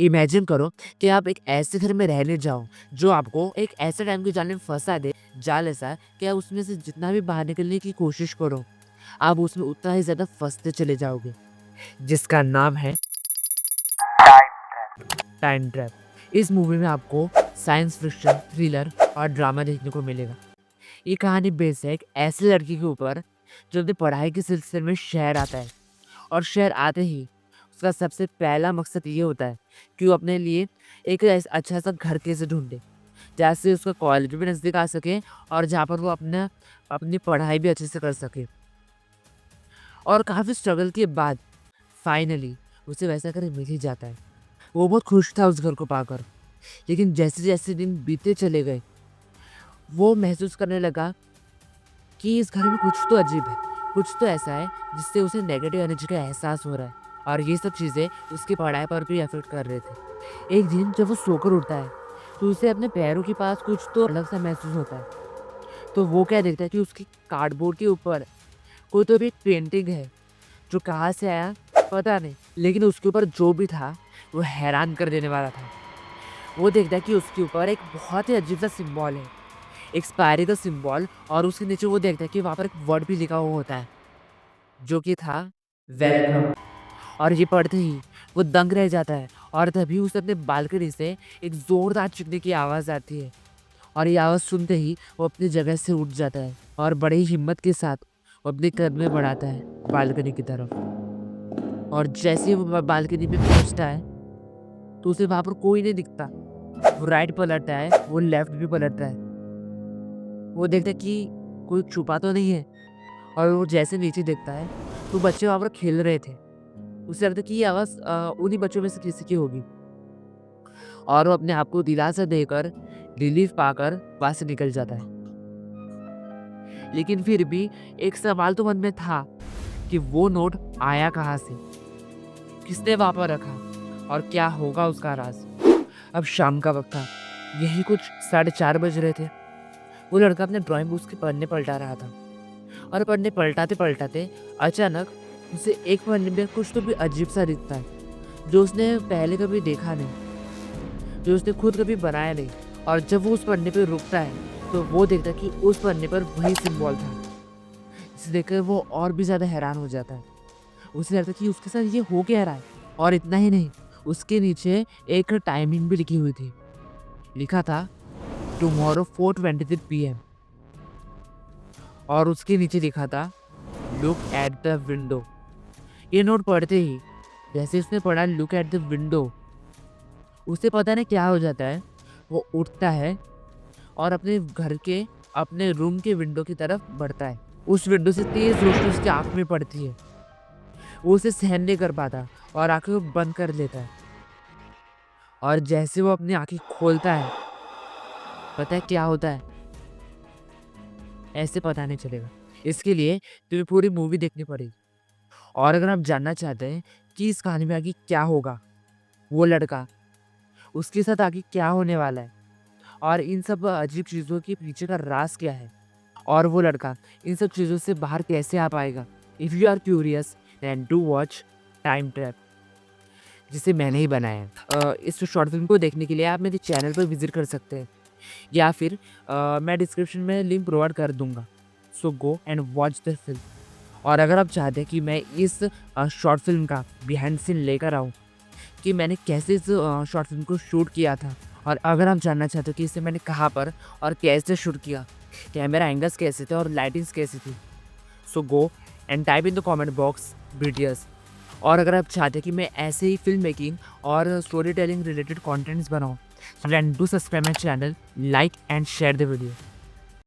Imagine करो कि आप एक ऐसे घर में रहने जाओ जो आपको एक ऐसे टाइम के जाल में फंसा दे, जाल ऐसा कि आप उसमें से जितना भी बाहर निकलने की कोशिश करो, आप उसमें उतना ही ज़्यादा फंसते चले जाओगे, जिसका नाम है टाइम ट्रैप। इस मूवी में आपको साइंस फिक्शन, थ्रिलर और ड्रामा देखने को मिलेगा। ये कहानी बेस्ड है एक ऐसे लड़की के ऊपर जो अपनी पढ़ाई के सिलसिले में शहर आता है, और शहर आते ही उसका सबसे पहला मकसद ये होता है कि वो अपने लिए एक अच्छा सा घर कैसे ढूंढे, जहाँ से उसका कॉलेज भी नज़दीक आ सके और जहाँ पर वो अपनी पढ़ाई भी अच्छे से कर सके। और काफ़ी स्ट्रगल के बाद फाइनली उसे वैसा घर मिल ही जाता है। वो बहुत खुश था उस घर को पाकर, लेकिन जैसे जैसे दिन बीते चले गए वो महसूस करने लगा कि इस घर में कुछ तो अजीब है, कुछ तो ऐसा है जिससे उसे नेगेटिव एनर्जी का एहसास हो रहा है, और ये सब चीज़ें उसकी पढ़ाई पर भी अफेक्ट कर रहे थे। एक दिन जब वो सोकर उठता है तो उसे अपने पैरों के पास कुछ तो अलग सा महसूस होता है। तो वो क्या देखता है कि उसकी कार्डबोर्ड के ऊपर कोई तो भी एक पेंटिंग है, जो कहाँ से आया पता नहीं, लेकिन उसके ऊपर जो भी था वो हैरान कर देने वाला था। वो देखता है कि उसके ऊपर एक बहुत ही अजीब सा सिंबल है, एक्सपायरी का सिंबल, और उसके नीचे वो देखता है कि वहाँ पर एक वर्ड भी लिखा हुआ होता है जो कि था वेलकम। और ये पढ़ते ही वो दंग रह जाता है, और तभी उसे अपने बालकनी से एक जोरदार चीखने की आवाज़ आती है, और ये आवाज़ सुनते ही वो अपनी जगह से उठ जाता है और बड़ी ही हिम्मत के साथ वो अपने कदम बढ़ाता है बालकनी की तरफ। और जैसे ही वो बालकनी में पहुंचता है तो उसे वहाँ पर कोई नहीं दिखता। वो राइट पलटता है, वो लेफ्ट भी पलटता है, वो देखता है कि कोई छुपा तो नहीं है, और वो जैसे नीचे देखता है तो बच्चे वहाँ पर खेल रहे थे। उसे लगता है कि ये आवाज़ उन्हीं बच्चों में से किसी की होगी, और वो अपने आप को दिलासा देकर, रिलीफ पाकर वहाँ से निकल जाता है। लेकिन फिर भी एक सवाल तो मन में था कि वो नोट आया कहाँ से, किसने वहाँ पर रखा, और क्या होगा उसका राज। अब शाम का वक्त था, यही कुछ 4:30 बज रहे थे। वो लड़का अपने ड्राइंग बुक्स के पन्ने पलटा रहा था, और पन्ने पलटाते पलटाते अचानक उसे एक पन्ने में कुछ तो भी अजीब सा दिखता है, जो उसने पहले कभी देखा नहीं, जो उसने खुद कभी बनाया नहीं। और जब वो उस पन्ने पे रुकता है तो वो देखता है कि उस पन्ने पर वही सिंबल था। इसे देखकर वो और भी ज़्यादा हैरान हो जाता है। उसे लगता है कि उसके साथ ये हो क्या रहा है। और इतना ही नहीं, उसके नीचे एक टाइमिंग भी लिखी हुई थी, लिखा था टुमारो 4:23 PM, और उसके नीचे लिखा था लुक एट द विंडो। ये नोट पढ़ते ही जैसे उसने पढ़ा लुक एट द विंडो, उसे पता नहीं क्या हो जाता है। वो उठता है और अपने घर के, अपने रूम के विंडो की तरफ बढ़ता है। उस विंडो से तेज रोशनी उसकी आंख में पड़ती है। वो उसे सहन नहीं कर पाता और आंखें को बंद कर लेता है। और जैसे वो अपनी आंखें खोलता है, पता है क्या होता है? ऐसे पता नहीं चलेगा। इसके लिए तुम्हें पूरी मूवी देखनी पड़ेगी। और अगर आप जानना चाहते हैं कि इस कहानी में आगे क्या होगा, वो लड़का, उसके साथ आगे क्या होने वाला है, और इन सब अजीब चीज़ों के पीछे का राज क्या है, और वो लड़का इन सब चीज़ों से बाहर कैसे आ पाएगा, if you are curious then do watch Time Trap, जिसे मैंने ही बनाया है। इस शॉर्ट फिल्म को देखने के लिए आप मेरे चैनल पर विजिट कर सकते हैं, या फिर मैं डिस्क्रिप्शन में लिंक प्रोवाइड कर दूंगा। So go and watch the film. और अगर आप चाहते हैं कि मैं इस शॉर्ट फिल्म का बिहाइंड सीन लेकर आऊँ कि मैंने कैसे इस शॉर्ट फिल्म को शूट किया था, और अगर आप जानना चाहते हो कि इसे मैंने कहाँ पर और कैसे शूट किया, कैमरा एंगल्स कैसे थे और लाइटिंग्स कैसी थी, so go and type in the comment box videos. और अगर आप चाहते हैं कि मैं ऐसे ही फिल्म मेकिंग और स्टोरी टेलिंग रिलेटेड कंटेंट्स बनाऊँ, so then do subscribe my channel, like and share the video.